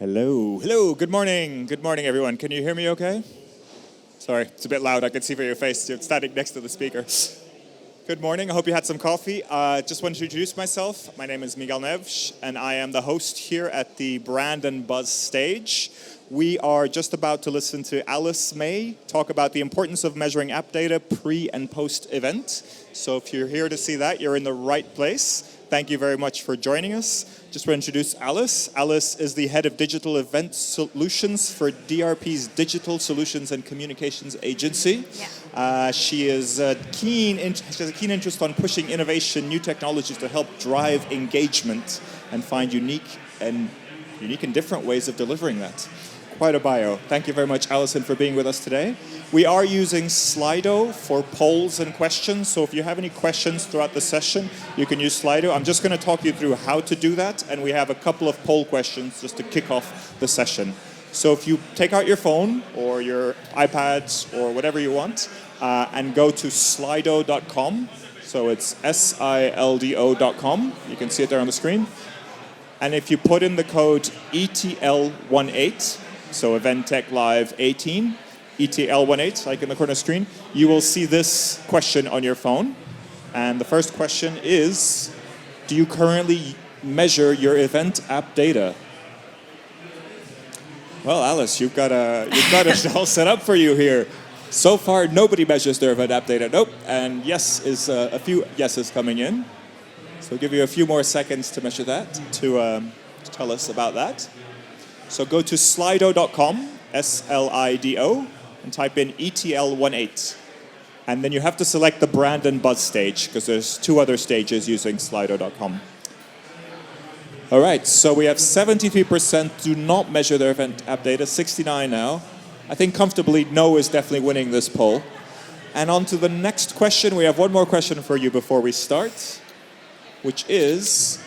Hello, good morning, everyone. Can you hear me okay? Sorry, it's a bit loud. I can see from your face. You're standing next to the speaker. Good morning, I hope you had some coffee. Just wanted to introduce myself. My name is Miguel Neves, and I am the host here at the Brand and Buzz stage. We are just about to listen to Alice May talk about the importance of measuring app data pre and post event. So if you're here to see that, you're in the right place. Thank you very much for joining us. Just want to introduce Alice. Alice is the head of digital event solutions for DRP's Digital Solutions and Communications Agency. Yeah. She has a keen interest on pushing innovation, new technologies to help drive engagement and find unique and different ways of delivering that. Quite a bio. Thank you very much, Alison, for being with us today. We are using Slido for polls and questions, so if you have any questions throughout the session, you can use Slido. I'm just going to talk you through how to do that, and we have a couple of poll questions just to kick off the session. So if you take out your phone or your iPads or whatever you want, and go to slido.com, so it's SILDO.com, you can see it there on the screen, and if you put in the code ETL18, so Event Tech Live 18, ETL18, like in the corner screen, you will see this question on your phone. And the first question is, do you currently measure your event app data? Well, Alice, you've got it all set up for you here. So far, nobody measures their event app data. Nope. And yes is a few yeses coming in. So I'll give you a few more seconds to measure that, to tell us about that. So go to slido.com, SLIDO, and type in ETL18. And then you have to select the brand and buzz stage, because there's two other stages using slido.com. All right, so we have 73% do not measure their event app data, 69 now. I think comfortably no is definitely winning this poll. And on to the next question. We have one more question for you before we start, which is,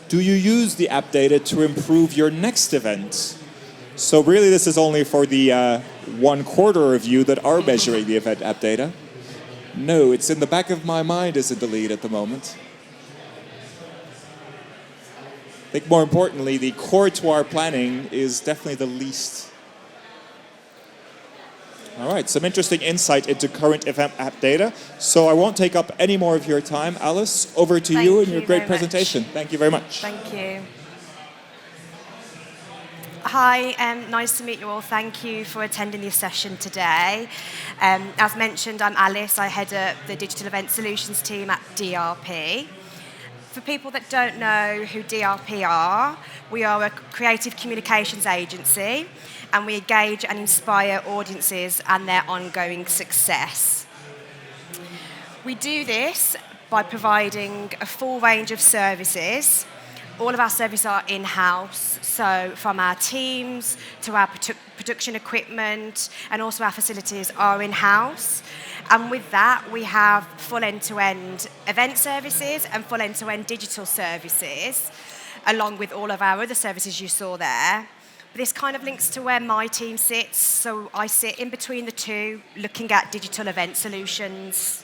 do you use the app data to improve your next event? So really this is only for the 1/4 of you that are measuring the event app data. No, it's in the back of my mind is in the lead at the moment. I think more importantly, the core to our planning is definitely the least. All right, some interesting insight into current event app data. So I won't take up any more of your time. Alice, over to you and your great presentation. Thank you very much. Thank you. Hi, nice to meet you all. Thank you for attending this session today. As mentioned, I'm Alice. I head up the Digital Event Solutions team at DRP. For people that don't know who DRP are, we are a creative communications agency, and we engage and inspire audiences and their ongoing success. We do this by providing a full range of services. All of our services are in-house, so from our teams to our production equipment, and also our facilities are in-house. And with that, we have full end-to-end event services and full end-to-end digital services, along with all of our other services you saw there. But this kind of links to where my team sits, so I sit in between the two, looking at digital event solutions.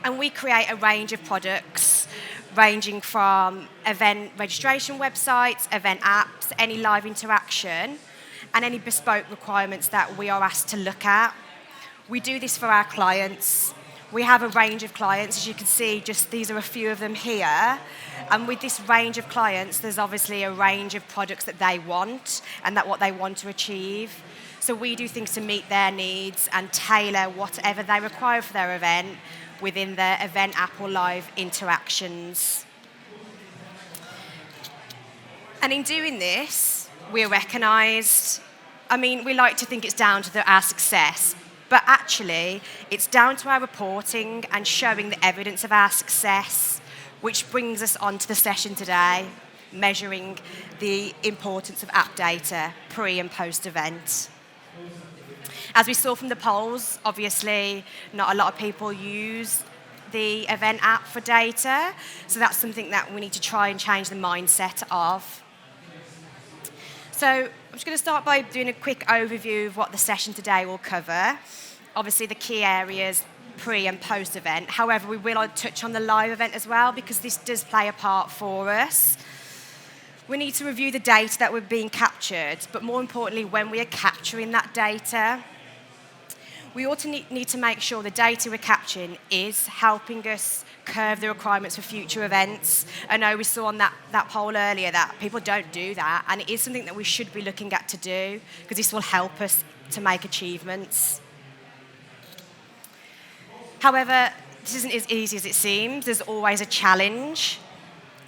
And we create a range of products, ranging from event registration websites, event apps, any live interaction, and any bespoke requirements that we are asked to look at. We do this for our clients. We have a range of clients, as you can see, just these are a few of them here. And with this range of clients, there's obviously a range of products that they want and that what they want to achieve. So we do things to meet their needs and tailor whatever they require for their event within their event app or live interactions. And in doing this, we're recognised. I mean, we like to think it's down to our success, but actually, it's down to our reporting and showing the evidence of our success, which brings us on to the session today, measuring the importance of app data pre and post-event. As we saw from the polls, obviously, not a lot of people use the event app for data, so that's something that we need to try and change the mindset of. So I'm just going to start by doing a quick overview of what the session today will cover. Obviously, the key areas pre and post-event. However, we will touch on the live event as well, because this does play a part for us. We need to review the data that we're being captured, but more importantly, when we are capturing that data, we also need to make sure the data we're capturing is helping us curve the requirements for future events. I know we saw on that poll earlier that people don't do that, and it is something that we should be looking at to do, because this will help us to make achievements. However, this isn't as easy as it seems. There's always a challenge.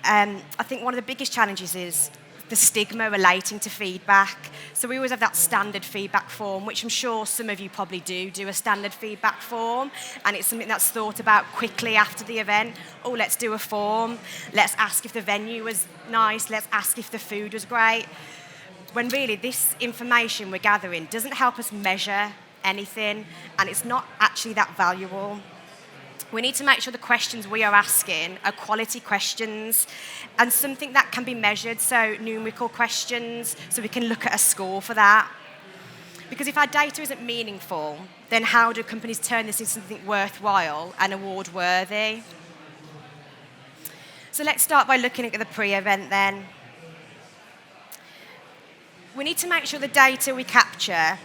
I think one of the biggest challenges is the stigma relating to feedback. So we always have that standard feedback form, which I'm sure some of you probably do a standard feedback form, and it's something that's thought about quickly after the event. Oh, let's do a form. Let's ask if the venue was nice. Let's ask if the food was great. When really this information we're gathering doesn't help us measure anything, and it's not actually that valuable. We need to make sure the questions we are asking are quality questions and something that can be measured, so numerical questions, so we can look at a score for that. Because if our data isn't meaningful, then how do companies turn this into something worthwhile and award-worthy? So let's start by looking at the pre-event then. We need to make sure the data we capture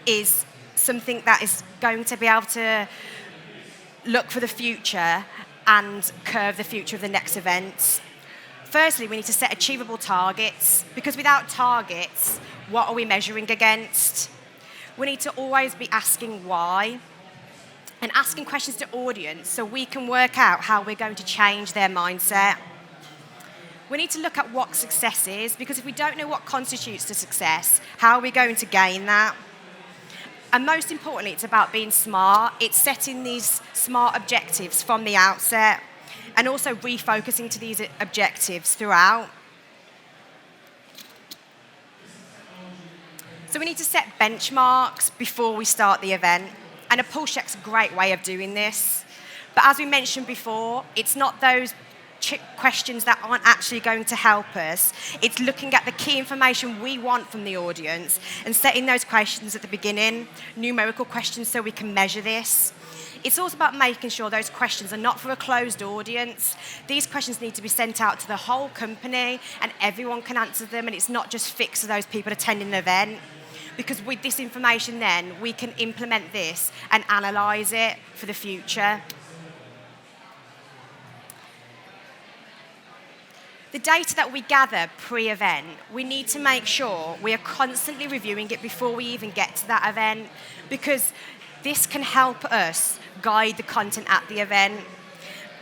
is something that is going to be able to look for the future and curve the future of the next events. Firstly, we need to set achievable targets, because without targets, what are we measuring against? We need to always be asking why and asking questions to audience so we can work out how we're going to change their mindset. We need to look at what success is, because if we don't know what constitutes the success, how are we going to gain that? And most importantly, it's about being smart. It's setting these smart objectives from the outset and also refocusing to these objectives throughout. So we need to set benchmarks before we start the event. And a pulse check's a great way of doing this. But as we mentioned before, it's not those questions that aren't actually going to help us. It's looking at the key information we want from the audience and setting those questions at the beginning, numerical questions so we can measure this. It's also about making sure those questions are not for a closed audience. These questions need to be sent out to the whole company and everyone can answer them, and it's not just fixed to those people attending the event. Because with this information then, we can implement this and analyse it for the future. The data that we gather pre-event, we need to make sure we are constantly reviewing it before we even get to that event, because this can help us guide the content at the event.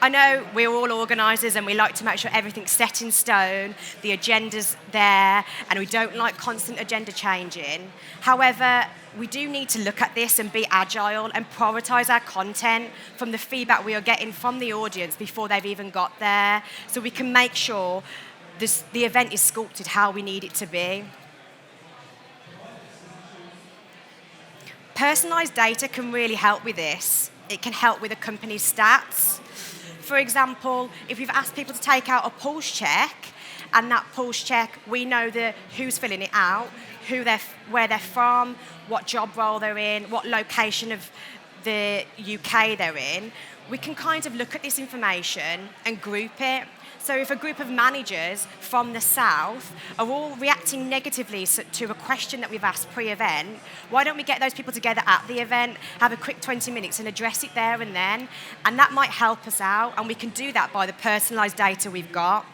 I know we're all organisers and we like to make sure everything's set in stone, the agenda's there, and we don't like constant agenda changing. However, we do need to look at this and be agile and prioritise our content from the feedback we are getting from the audience before they've even got there, so we can make sure the event is sculpted how we need it to be. Personalised data can really help with this. It can help with a company's stats. For example, if we've asked people to take out a pulse check, and that pulse check, we know who's filling it out, where they're from, what job role they're in, what location of the UK they're in, we can kind of look at this information and group it. So if a group of managers from the south are all reacting negatively to a question that we've asked pre-event, why don't we get those people together at the event, have a quick 20 minutes and address it there and then? And that might help us out, and we can do that by the personalised data we've got.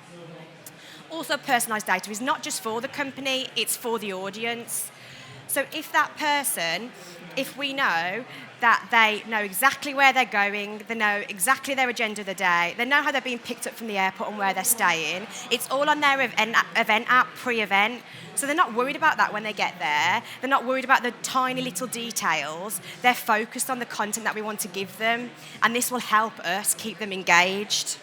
Also, personalised data is not just for the company, it's for the audience. So if we know that they know exactly where they're going, they know exactly their agenda of the day, they know how they're being picked up from the airport and where they're staying, it's all on their event app, pre-event, so they're not worried about that when they get there, they're not worried about the tiny little details, they're focused on the content that we want to give them, and this will help us keep them engaged.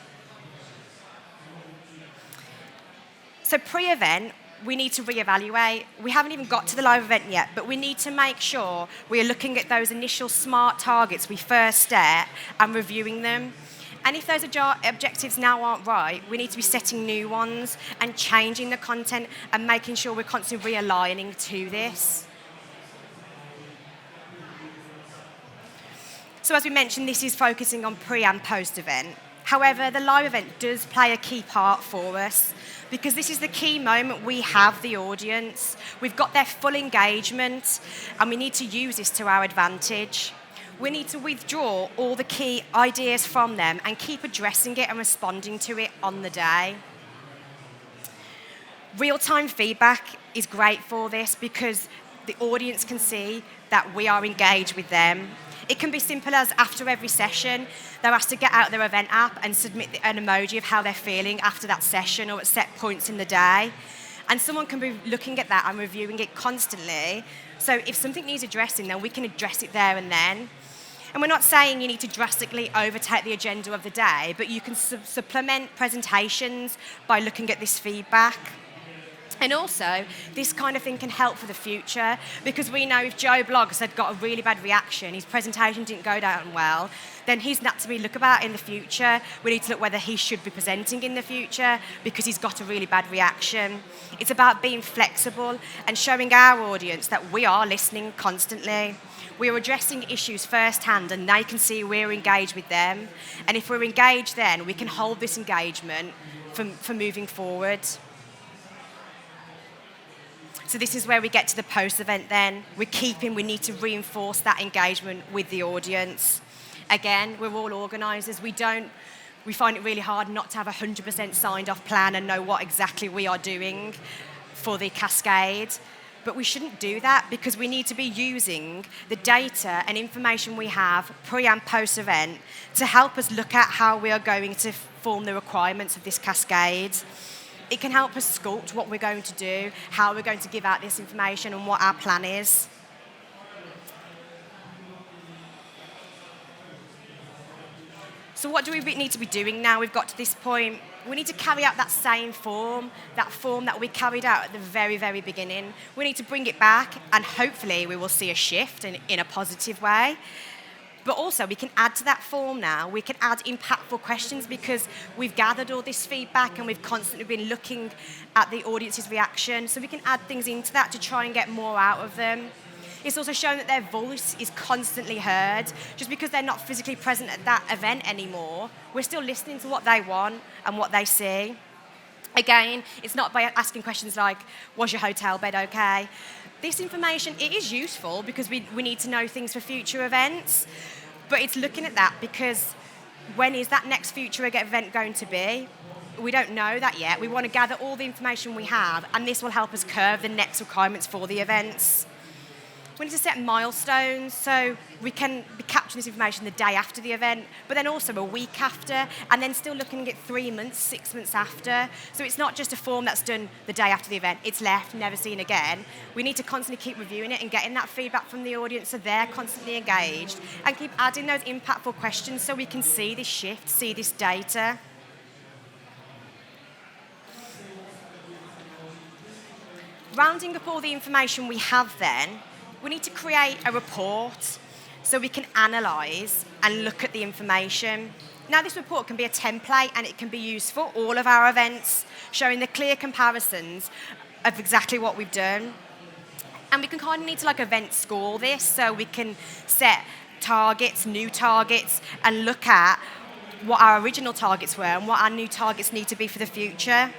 So pre-event, we need to reevaluate. We haven't even got to the live event yet, but we need to make sure we are looking at those initial SMART targets we first set and reviewing them. And if those objectives now aren't right, we need to be setting new ones and changing the content and making sure we're constantly realigning to this. So as we mentioned, this is focusing on pre and post event. However, the live event does play a key part for us because this is the key moment we have the audience. We've got their full engagement and we need to use this to our advantage. We need to withdraw all the key ideas from them and keep addressing it and responding to it on the day. Real-time feedback is great for this because the audience can see that we are engaged with them. It can be simple as after every session, they're asked to get out their event app and submit an emoji of how they're feeling after that session or at set points in the day. And someone can be looking at that and reviewing it constantly. So if something needs addressing, then we can address it there and then. And we're not saying you need to drastically overtake the agenda of the day, but you can supplement presentations by looking at this feedback. And also, this kind of thing can help for the future because we know if Joe Bloggs had got a really bad reaction, his presentation didn't go down well, then he's not to be looked about in the future. We need to look whether he should be presenting in the future because he's got a really bad reaction. It's about being flexible and showing our audience that we are listening constantly. We are addressing issues firsthand and they can see we're engaged with them. And if we're engaged then, we can hold this engagement for moving forward. So this is where we get to the post-event then. We need to reinforce that engagement with the audience. Again, we're all organisers. We find it really hard not to have a 100% signed off plan and know what exactly we are doing for the cascade. But we shouldn't do that because we need to be using the data and information we have pre and post-event to help us look at how we are going to form the requirements of this cascade. It can help us sculpt what we're going to do, how we're going to give out this information and what our plan is. So what do we need to be doing now we've got to this point? We need to carry out that same form that we carried out at the very, very beginning. We need to bring it back and hopefully we will see a shift in a positive way. But also, we can add to that form now. We can add impactful questions because we've gathered all this feedback and we've constantly been looking at the audience's reaction. So we can add things into that to try and get more out of them. It's also shown that their voice is constantly heard. Just because they're not physically present at that event anymore, we're still listening to what they want and what they see. Again, it's not by asking questions like, was your hotel bed okay? This information, it is useful because we need to know things for future events, but it's looking at that because when is that next future event going to be? We don't know that yet. We want to gather all the information we have, and this will help us curve the next requirements for the events. We need to set milestones so we can be capturing this information the day after the event, but then also a week after, and then still looking at 3 months, 6 months after. So it's not just a form that's done the day after the event, it's left, never seen again. We need to constantly keep reviewing it and getting that feedback from the audience so they're constantly engaged, and keep adding those impactful questions so we can see this shift, see this data. Rounding up all the information we have then, we need to create a report so we can analyse and look at the information. Now, this report can be a template and it can be used for all of our events, showing the clear comparisons of exactly what we've done. And we can kind of need to event score this so we can set targets, new targets, and look at what our original targets were and what our new targets need to be for the future.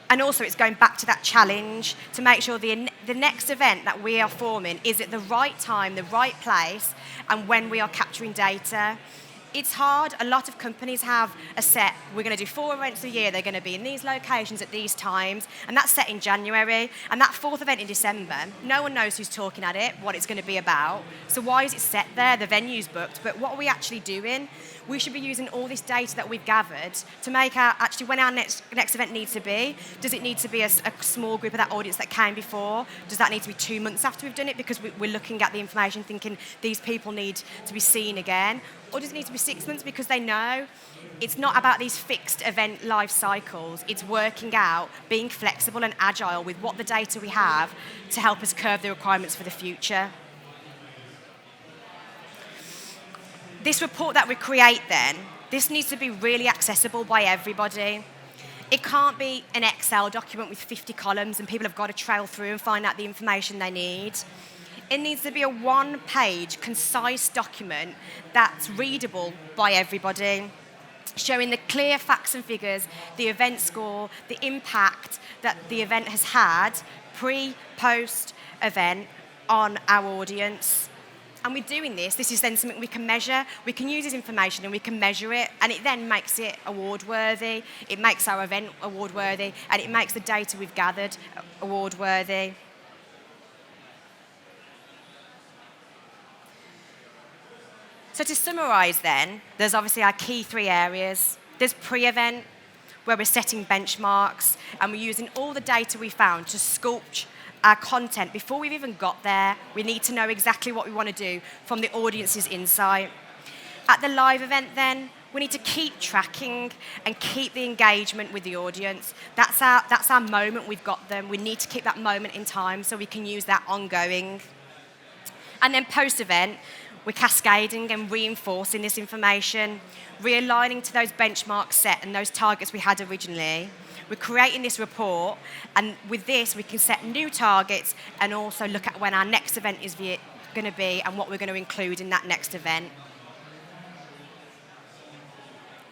And also it's going back to that challenge to make sure the next event that we are forming is at the right time, the right place, and when we are capturing data. It's hard. A lot of companies have a set, we're going to do 4 events a year, they're going to be in these locations at these times, and that's set in January. And that 4th event in December, no one knows who's talking at it, what it's going to be about. So why is it set there? The venue's booked, but what are we actually doing? We should be using all this data that we've gathered to make actually when our next event needs to be. Does it need to be a small group of that audience that came before? Does that need to be 2 months after we've done it because we're looking at the information thinking these people need to be seen again? Or does it need to be 6 months because they know it's not about these fixed event life cycles. It's working out, being flexible and agile with what the data we have to help us curve the requirements for the future. This report that we create then, this needs to be really accessible by everybody. It can't be an Excel document with 50 columns and people have got to trail through and find out the information they need. It needs to be a 1-page, concise document that's readable by everybody. showing the clear facts and figures, the event score, the impact that the event has had, pre, post event, on our audience. And with doing this is then something we can measure. We can use this information and we can measure it, and it then makes it award-worthy. It makes our event award-worthy, and it makes the data we've gathered award-worthy. So to summarise then, there's obviously our key 3 areas. There's pre-event, where we're setting benchmarks, and we're using all the data we found to sculpt our content before we've even got there. We need to know exactly what we want to do from the audience's insight. At the live event then, we need to keep tracking and keep the engagement with the audience. That's our moment we've got them. We need to keep that moment in time so we can use that ongoing. And then post-event, we're cascading and reinforcing this information, realigning to those benchmarks set and those targets we had originally. We're creating this report, and with this, we can set new targets and also look at when our next event is going to be and what we're going to include in that next event.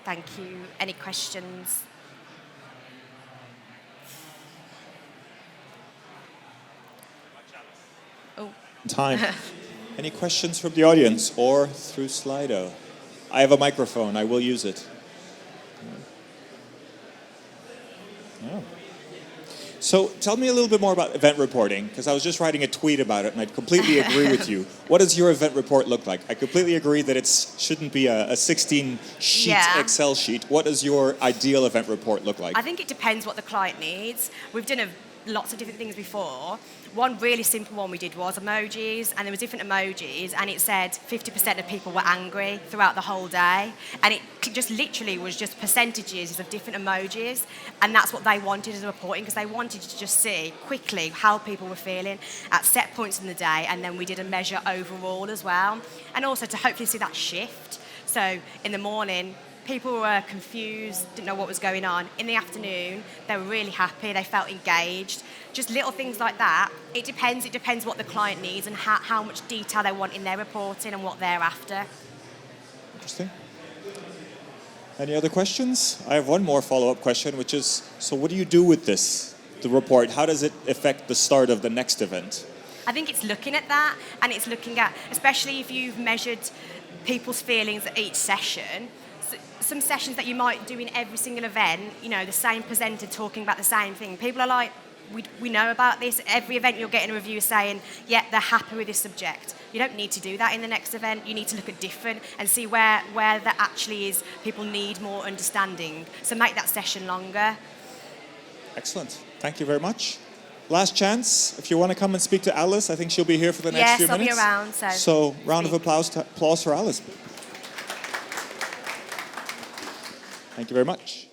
Thank you. Any questions? Oh. Time. Any questions from the audience or through Slido? I have a microphone. I will use it. Oh. So tell me a little bit more about event reporting, because I was just writing a tweet about it, and I completely agree with you. What does your event report look like? I completely agree that it shouldn't be a 16-sheet Excel sheet. What does your ideal event report look like? I think it depends what the client needs. We've done lots of different things before. One really simple one we did was emojis, and there was different emojis, and it said 50% of people were angry throughout the whole day, and it just literally was just percentages of different emojis, and that's what they wanted as a reporting, because they wanted to just see quickly how people were feeling at set points in the day, and then we did a measure overall as well, and also to hopefully see that shift. So in the morning, people were confused, didn't know what was going on. In the afternoon, they were really happy, they felt engaged. Just little things like that. It depends what the client needs and how much detail they want in their reporting and what they're after. Interesting. Any other questions? I have one more follow-up question, which is, so what do you do with this, the report? How does it affect the start of the next event? I think it's looking at that, and it's looking at, especially if you've measured people's feelings at each session, some sessions that you might do in every single event, the same presenter talking about the same thing. People are like, we know about this. Every event you're getting a review saying, yeah, they're happy with this subject. You don't need to do that in the next event. You need to look at different and see where there actually is people need more understanding. So make that session longer. Excellent. Thank you very much. Last chance, if you want to come and speak to Alice, I think she'll be here for the next few minutes. Yes, I'll be around. So round of applause for Alice. Thank you very much.